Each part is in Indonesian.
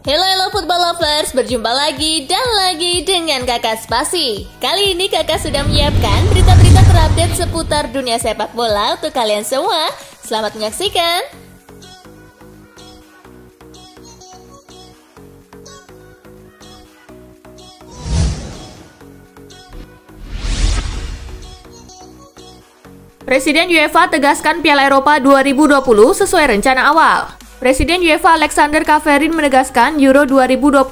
Halo football lovers, berjumpa lagi dan lagi dengan Kakak Spasi. Kali ini Kakak sudah menyiapkan berita-berita terupdate seputar dunia sepak bola untuk kalian semua. Selamat menyaksikan. Presiden UEFA tegaskan Piala Eropa 2020 sesuai rencana awal. Presiden UEFA Alexander Čaferin menegaskan Euro 2020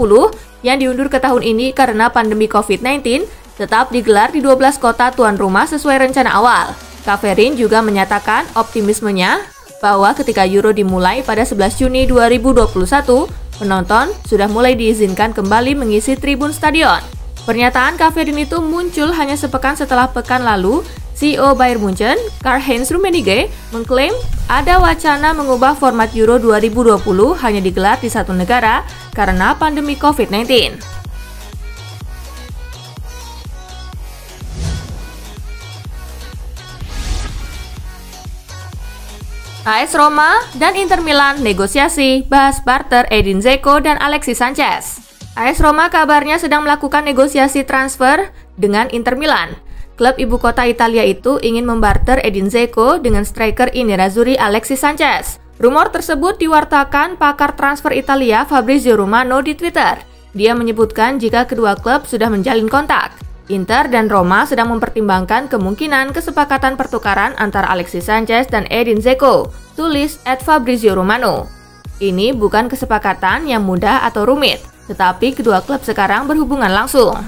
yang diundur ke tahun ini karena pandemi COVID-19 tetap digelar di 12 kota tuan rumah sesuai rencana awal. Čaferin juga menyatakan optimismenya bahwa ketika Euro dimulai pada 11 Juni 2021, penonton sudah mulai diizinkan kembali mengisi tribun stadion. Pernyataan Čaferin itu muncul hanya sepekan setelah pekan lalu CEO Bayern Munchen, Karl-Heinz Rummenigge, mengklaim ada wacana mengubah format Euro 2020 hanya digelar di satu negara karena pandemi COVID-19. AS Roma dan Inter Milan negosiasi bahas barter Edin Dzeko dan Alexis Sanchez. AS Roma kabarnya sedang melakukan negosiasi transfer dengan Inter Milan. Klub ibu kota Italia itu ingin membarter Edin Dzeko dengan striker Nerazzurri Alexis Sanchez. Rumor tersebut diwartakan pakar transfer Italia Fabrizio Romano di Twitter. Dia menyebutkan jika kedua klub sudah menjalin kontak. Inter dan Roma sedang mempertimbangkan kemungkinan kesepakatan pertukaran antara Alexis Sanchez dan Edin Dzeko, tulis @Fabrizio Romano. Ini bukan kesepakatan yang mudah atau rumit, tetapi kedua klub sekarang berhubungan langsung.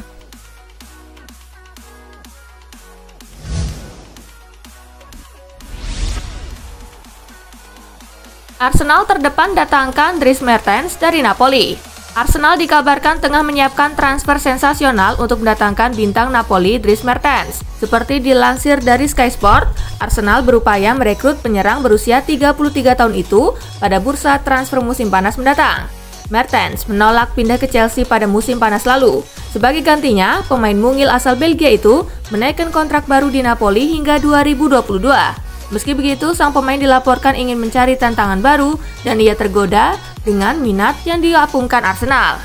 Arsenal terdepan datangkan Dries Mertens dari Napoli. Arsenal dikabarkan tengah menyiapkan transfer sensasional untuk mendatangkan bintang Napoli Dries Mertens. Seperti dilansir dari Sky Sport, Arsenal berupaya merekrut penyerang berusia 33 tahun itu pada bursa transfer musim panas mendatang. Mertens menolak pindah ke Chelsea pada musim panas lalu. Sebagai gantinya, pemain mungil asal Belgia itu menaikkan kontrak baru di Napoli hingga 2022. Meski begitu, sang pemain dilaporkan ingin mencari tantangan baru dan ia tergoda dengan minat yang diapungkan Arsenal.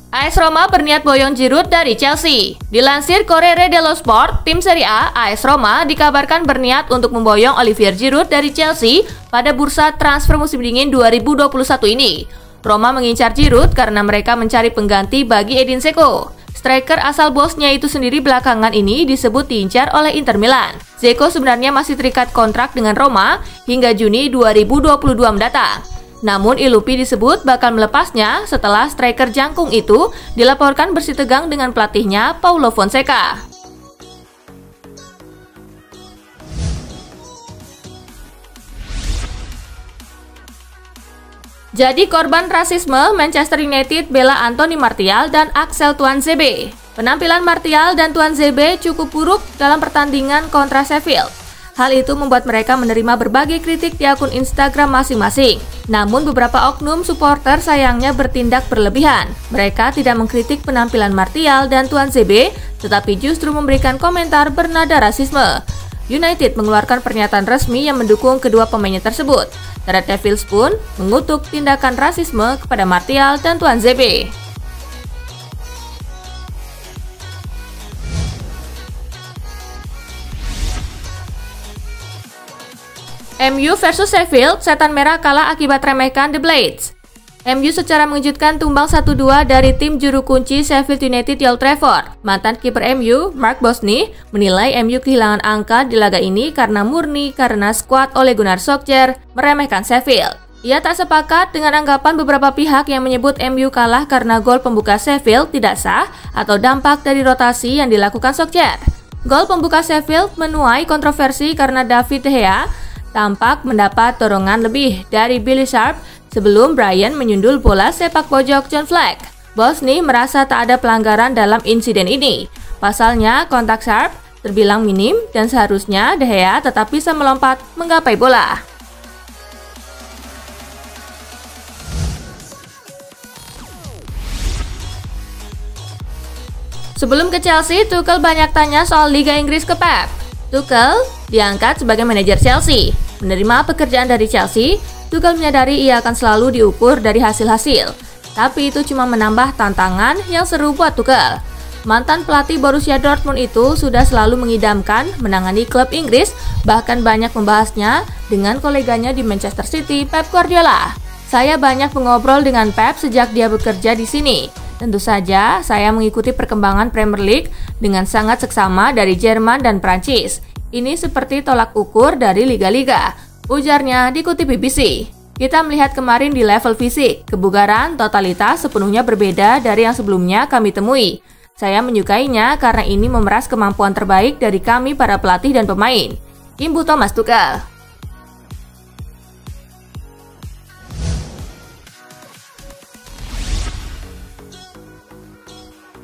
AS Roma berniat boyong Giroud dari Chelsea. Dilansir Corriere dello Sport, tim Serie A AS Roma dikabarkan berniat untuk memboyong Olivier Giroud dari Chelsea pada bursa transfer musim dingin 2021 ini. Roma mengincar Giroud karena mereka mencari pengganti bagi Edin Dzeko. Striker asal Bosnia itu sendiri belakangan ini disebut diincar oleh Inter Milan. Dzeko sebenarnya masih terikat kontrak dengan Roma hingga Juni 2022 mendatang. Namun Ilupi disebut bakal melepasnya setelah striker jangkung itu dilaporkan bersitegang dengan pelatihnya Paulo Fonseca. Jadi korban rasisme, Manchester United bela Anthony Martial dan Axel Tuanzebe. Penampilan Martial dan Tuanzebe cukup buruk dalam pertandingan kontra Sheffield. Hal itu membuat mereka menerima berbagai kritik di akun Instagram masing-masing. Namun beberapa oknum supporter sayangnya bertindak berlebihan. Mereka tidak mengkritik penampilan Martial dan Tuanzebe, tetapi justru memberikan komentar bernada rasisme. United mengeluarkan pernyataan resmi yang mendukung kedua pemainnya tersebut. Red Devils pun mengutuk tindakan rasisme kepada Martial dan Tuanzebe. MU versus Sheffield, setan merah kalah akibat remehkan The Blades. MU secara mengejutkan tumbang 1-2 dari tim juru kunci Sheffield United di Old Trafford. Mantan kiper MU, Mark Bosnich, menilai MU kehilangan angka di laga ini karena skuad Ole Gunnar Solskjaer meremehkan Sheffield. Ia tak sepakat dengan anggapan beberapa pihak yang menyebut MU kalah karena gol pembuka Sheffield tidak sah atau dampak dari rotasi yang dilakukan Solskjaer. Gol pembuka Sheffield menuai kontroversi karena David De Gea tampak mendapat dorongan lebih dari Billy Sharp sebelum Brian menyundul bola sepak pojok John Fleck. Bosnich merasa tak ada pelanggaran dalam insiden ini. Pasalnya, kontak Sharp terbilang minim dan seharusnya De Gea tetap bisa melompat menggapai bola. Sebelum ke Chelsea, Tuchel banyak tanya soal Liga Inggris ke Pep. Tuchel diangkat sebagai manajer Chelsea. Menerima pekerjaan dari Chelsea, Tuchel menyadari ia akan selalu diukur dari hasil-hasil. Tapi itu cuma menambah tantangan yang seru buat Tuchel. Mantan pelatih Borussia Dortmund itu sudah selalu mengidamkan menangani klub Inggris, bahkan banyak membahasnya dengan koleganya di Manchester City, Pep Guardiola. Saya banyak mengobrol dengan Pep sejak dia bekerja di sini. Tentu saja, saya mengikuti perkembangan Premier League dengan sangat seksama dari Jerman dan Prancis. Ini seperti tolak ukur dari liga-liga, ujarnya dikutip BBC. Kita melihat kemarin di level fisik, kebugaran, totalitas sepenuhnya berbeda dari yang sebelumnya kami temui. Saya menyukainya karena ini memeras kemampuan terbaik dari kami para pelatih dan pemain. Imbu Thomas Tuchel.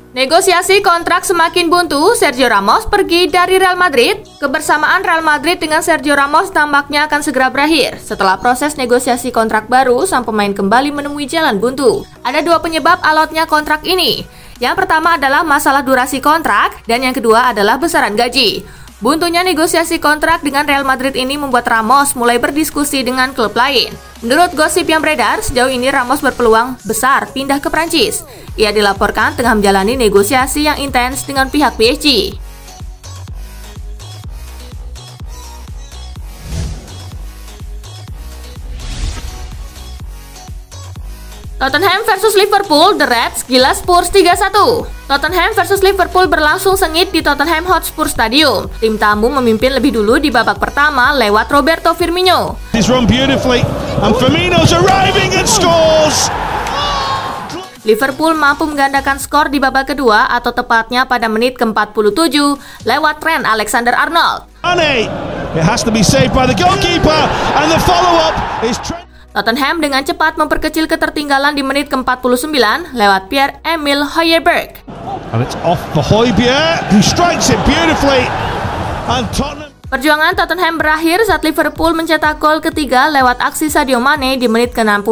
Negosiasi kontrak semakin buntu, Sergio Ramos pergi dari Real Madrid. Kebersamaan Real Madrid dengan Sergio Ramos tampaknya akan segera berakhir setelah proses negosiasi kontrak baru sang pemain kembali menemui jalan buntu. Ada dua penyebab alotnya kontrak ini. Yang pertama adalah masalah durasi kontrak dan yang kedua adalah besaran gaji. Buntunya negosiasi kontrak dengan Real Madrid ini membuat Ramos mulai berdiskusi dengan klub lain. Menurut gosip yang beredar, sejauh ini Ramos berpeluang besar pindah ke Prancis. Ia dilaporkan tengah menjalani negosiasi yang intens dengan pihak PSG. Tottenham versus Liverpool, The Reds gila Spurs 3-1. Tottenham versus Liverpool berlangsung sengit di Tottenham Hotspur Stadium. Tim tamu memimpin lebih dulu di babak pertama lewat Roberto Firmino. He's run beautifully and Firmino's arriving and scores. Liverpool mampu menggandakan skor di babak kedua atau tepatnya pada menit ke-47 lewat Trent Alexander-Arnold. It has to be saved by the goalkeeper and the follow-up is Trent. Tottenham dengan cepat memperkecil ketertinggalan di menit ke-49 lewat Pierre-Emile Højbjerg. And it's off for Højbjerg, who strikes it beautifully. And Tottenham. Perjuangan Tottenham berakhir saat Liverpool mencetak gol ketiga lewat aksi Sadio Mane di menit ke-65.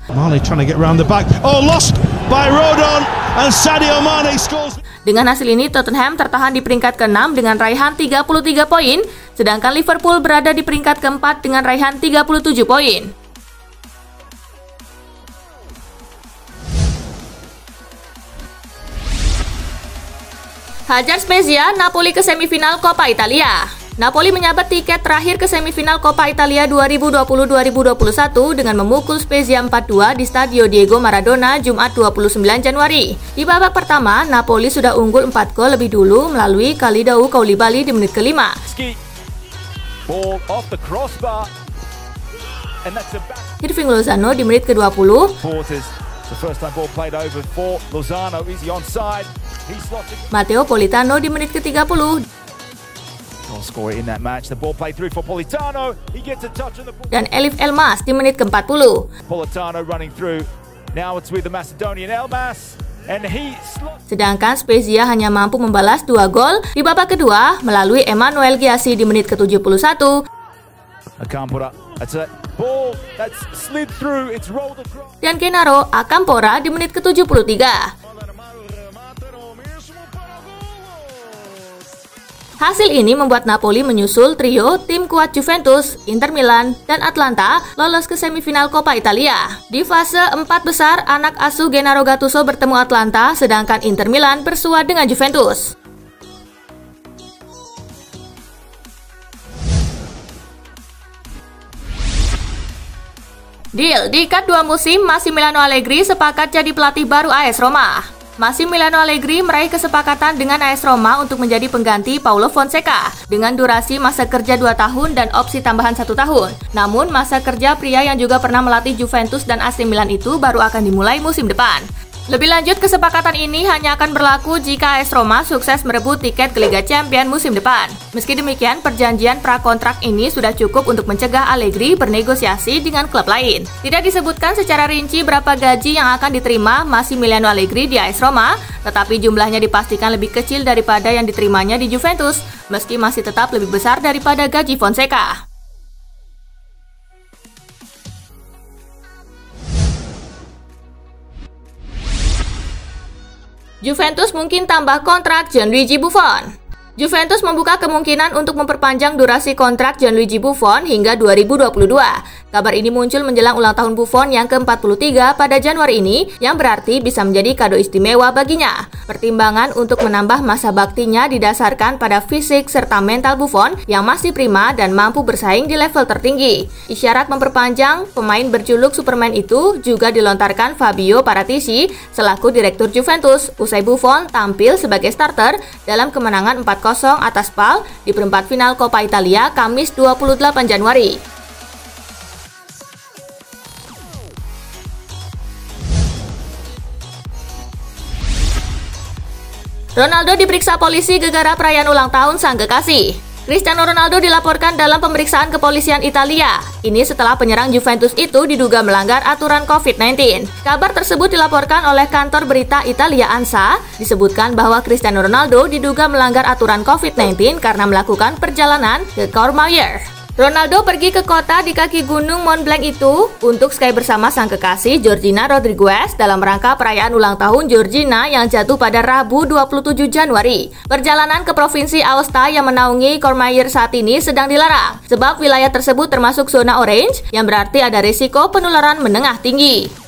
Mane trying to get round the back. Oh, lost by Rodon and Sadio Mane scores. Dengan hasil ini, Tottenham tertahan di peringkat ke-6 dengan raihan 33 poin, sedangkan Liverpool berada di peringkat ke-4 dengan raihan 37 poin. Hajar Spezia, Napoli ke semifinal Coppa Italia. Napoli menyabet tiket terakhir ke semifinal Coppa Italia 2020-2021 dengan memukul Spezia 4-2 di Stadio Diego Maradona Jumat 29 Januari. Di babak pertama, Napoli sudah unggul 4 gol lebih dulu melalui Kalidou Koulibaly di menit ke-5. Hirving Lozano di menit ke-20. Matteo Politano di menit ke-30. Dan Elif Elmas di menit ke-40. Sedangkan Spezia hanya mampu membalas 2 gol di babak kedua melalui Emmanuel Gyasi di menit ke-71. Dan Gennaro Acampora di menit ke-73. Hasil ini membuat Napoli menyusul trio tim kuat Juventus, Inter Milan, dan Atlanta lolos ke semifinal Coppa Italia. Di fase 4 besar, anak asuh Gennaro Gattuso bertemu Atlanta, sedangkan Inter Milan bersua dengan Juventus. Deal, diikat 2 musim, Massimiliano Allegri sepakat jadi pelatih baru AS Roma. Massimiliano Allegri meraih kesepakatan dengan AS Roma untuk menjadi pengganti Paulo Fonseca dengan durasi masa kerja 2 tahun dan opsi tambahan 1 tahun. Namun, masa kerja pria yang juga pernah melatih Juventus dan AC Milan itu baru akan dimulai musim depan. Lebih lanjut, kesepakatan ini hanya akan berlaku jika AS Roma sukses merebut tiket ke Liga Champions musim depan. Meski demikian, perjanjian prakontrak ini sudah cukup untuk mencegah Allegri bernegosiasi dengan klub lain. Tidak disebutkan secara rinci berapa gaji yang akan diterima Massimiliano Allegri di AS Roma, tetapi jumlahnya dipastikan lebih kecil daripada yang diterimanya di Juventus, meski masih tetap lebih besar daripada gaji Fonseca. Juventus mungkin tambah kontrak Gianluigi Buffon. Juventus membuka kemungkinan untuk memperpanjang durasi kontrak Gianluigi Buffon hingga 2022. Kabar ini muncul menjelang ulang tahun Buffon yang ke-43 pada Januari ini, yang berarti bisa menjadi kado istimewa baginya. Pertimbangan untuk menambah masa baktinya didasarkan pada fisik serta mental Buffon yang masih prima dan mampu bersaing di level tertinggi. Isyarat memperpanjang pemain berjuluk Superman itu juga dilontarkan Fabio Paratici selaku direktur Juventus usai Buffon tampil sebagai starter dalam kemenangan 4-0 atas Spal di perempat final Coppa Italia Kamis 28 Januari. Ronaldo diperiksa polisi gegara perayaan ulang tahun sang kekasih. Cristiano Ronaldo dilaporkan dalam pemeriksaan kepolisian Italia. Ini setelah penyerang Juventus itu diduga melanggar aturan COVID-19. Kabar tersebut dilaporkan oleh kantor berita Italia ANSA. Disebutkan bahwa Cristiano Ronaldo diduga melanggar aturan COVID-19 karena melakukan perjalanan ke Courmayeur. Ronaldo pergi ke kota di kaki gunung Mont Blanc itu untuk ski bersama sang kekasih Georgina Rodriguez dalam rangka perayaan ulang tahun Georgina yang jatuh pada Rabu 27 Januari. Perjalanan ke Provinsi Aosta yang menaungi Courmayeur saat ini sedang dilarang, sebab wilayah tersebut termasuk zona orange yang berarti ada risiko penularan menengah tinggi.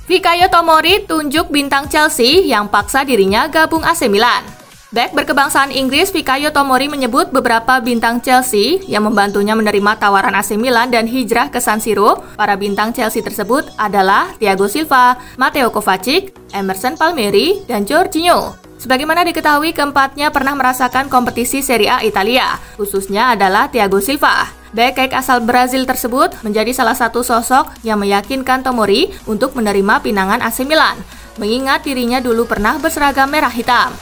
Fikayo Tomori tunjuk bintang Chelsea yang paksa dirinya gabung AC Milan. Bek berkebangsaan Inggris Fikayo Tomori menyebut beberapa bintang Chelsea yang membantunya menerima tawaran AC Milan dan hijrah ke San Siro. Para bintang Chelsea tersebut adalah Thiago Silva, Matteo Kovacic, Emerson Palmieri, dan Jorginho. Sebagaimana diketahui, keempatnya pernah merasakan kompetisi Serie A Italia, khususnya adalah Thiago Silva. Bek asal Brazil tersebut menjadi salah satu sosok yang meyakinkan Tomori untuk menerima pinangan AC Milan, mengingat dirinya dulu pernah berseragam merah hitam.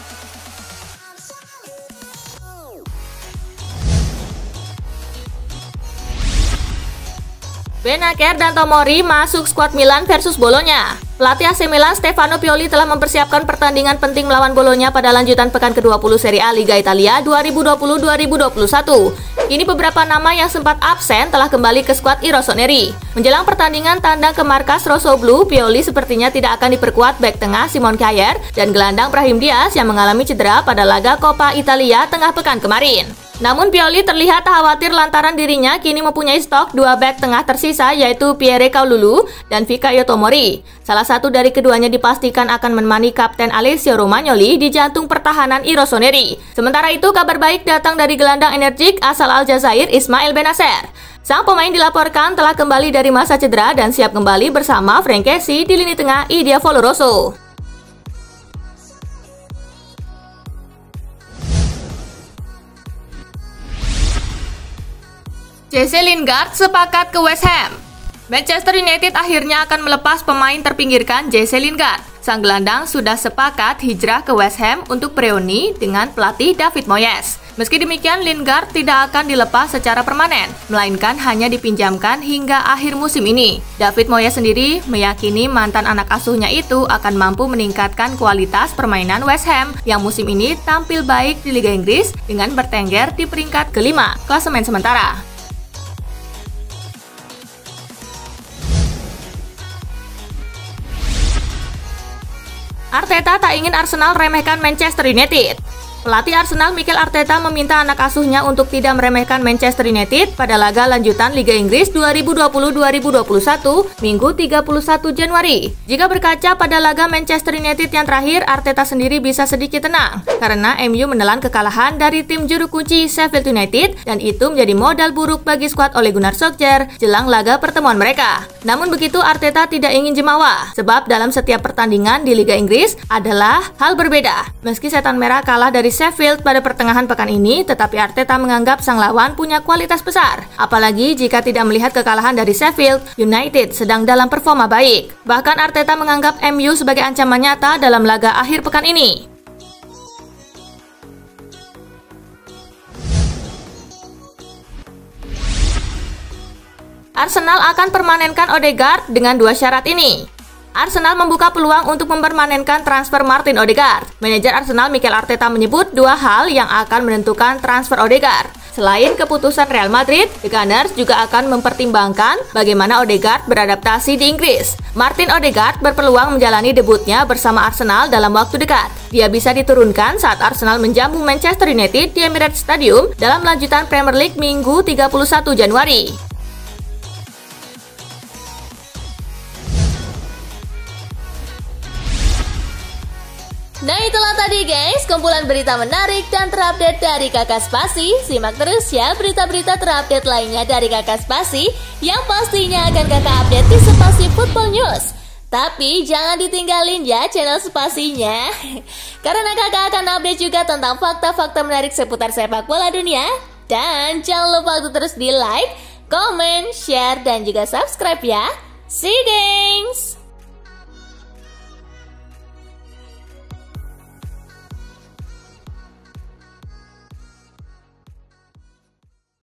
Benacer dan Tomori masuk skuad Milan versus Bologna. Pelatih AC Milan Stefano Pioli telah mempersiapkan pertandingan penting melawan Bologna pada lanjutan pekan ke-20 Serie A Liga Italia 2020-2021. Kini beberapa nama yang sempat absen telah kembali ke skuad I Rossoneri. Menjelang pertandingan tandang ke markas Rossoblu, Pioli sepertinya tidak akan diperkuat bek tengah Simon Kjaer dan gelandang Brahim Diaz yang mengalami cedera pada laga Coppa Italia tengah pekan kemarin. Namun Pioli terlihat tak khawatir lantaran dirinya kini mempunyai stok dua bek tengah tersisa, yaitu Pierre Kaululu dan Fikayo Tomori. Salah satu dari keduanya dipastikan akan menemani Kapten Alessio Romagnoli di jantung pertahanan I Rossoneri. Sementara itu, kabar baik datang dari gelandang energik asal Aljazair Ismail Benacer. Sang pemain dilaporkan telah kembali dari masa cedera dan siap kembali bersama Frank Kessie di lini tengah I Diavolo Rosso. Jesse Lingard sepakat ke West Ham. Manchester United akhirnya akan melepas pemain terpinggirkan Jesse Lingard. Sang gelandang sudah sepakat hijrah ke West Ham untuk reuni dengan pelatih David Moyes. Meski demikian, Lingard tidak akan dilepas secara permanen, melainkan hanya dipinjamkan hingga akhir musim ini. David Moyes sendiri meyakini mantan anak asuhnya itu akan mampu meningkatkan kualitas permainan West Ham yang musim ini tampil baik di Liga Inggris dengan bertengger di peringkat kelima klasemen sementara. Arteta tak ingin Arsenal remehkan Manchester United. Pelatih Arsenal Mikel Arteta meminta anak asuhnya untuk tidak meremehkan Manchester United pada laga lanjutan Liga Inggris 2020-2021 Minggu 31 Januari. Jika berkaca pada laga Manchester United yang terakhir, Arteta sendiri bisa sedikit tenang karena MU menelan kekalahan dari tim juru kunci Sheffield United dan itu menjadi modal buruk bagi skuad Ole Gunnar Solskjaer jelang laga pertemuan mereka. Namun begitu, Arteta tidak ingin jemawa sebab dalam setiap pertandingan di Liga Inggris adalah hal berbeda. Meski Setan Merah kalah dari Sheffield pada pertengahan pekan ini, tetapi Arteta menganggap sang lawan punya kualitas besar. Apalagi jika tidak melihat kekalahan dari Sheffield United sedang dalam performa baik. Bahkan Arteta menganggap MU sebagai ancaman nyata dalam laga akhir pekan ini. Arsenal akan permanenkan Odegaard dengan dua syarat ini. Arsenal membuka peluang untuk mempermanenkan transfer Martin Odegaard. Manajer Arsenal Mikel Arteta menyebut dua hal yang akan menentukan transfer Odegaard. Selain keputusan Real Madrid, The Gunners juga akan mempertimbangkan bagaimana Odegaard beradaptasi di Inggris. Martin Odegaard berpeluang menjalani debutnya bersama Arsenal dalam waktu dekat. Dia bisa diturunkan saat Arsenal menjamu Manchester United di Emirates Stadium dalam lanjutan Premier League Minggu 31 Januari. Nah itulah tadi guys, kumpulan berita menarik dan terupdate dari Kakak Spasi. Simak terus ya berita-berita terupdate lainnya dari Kakak Spasi yang pastinya akan Kakak update di Spasi Football News. Tapi jangan ditinggalin ya channel Spasinya, karena Kakak akan update juga tentang fakta-fakta menarik seputar sepak bola dunia. Dan jangan lupa untuk terus di like, comment, share, dan juga subscribe ya. See you guys!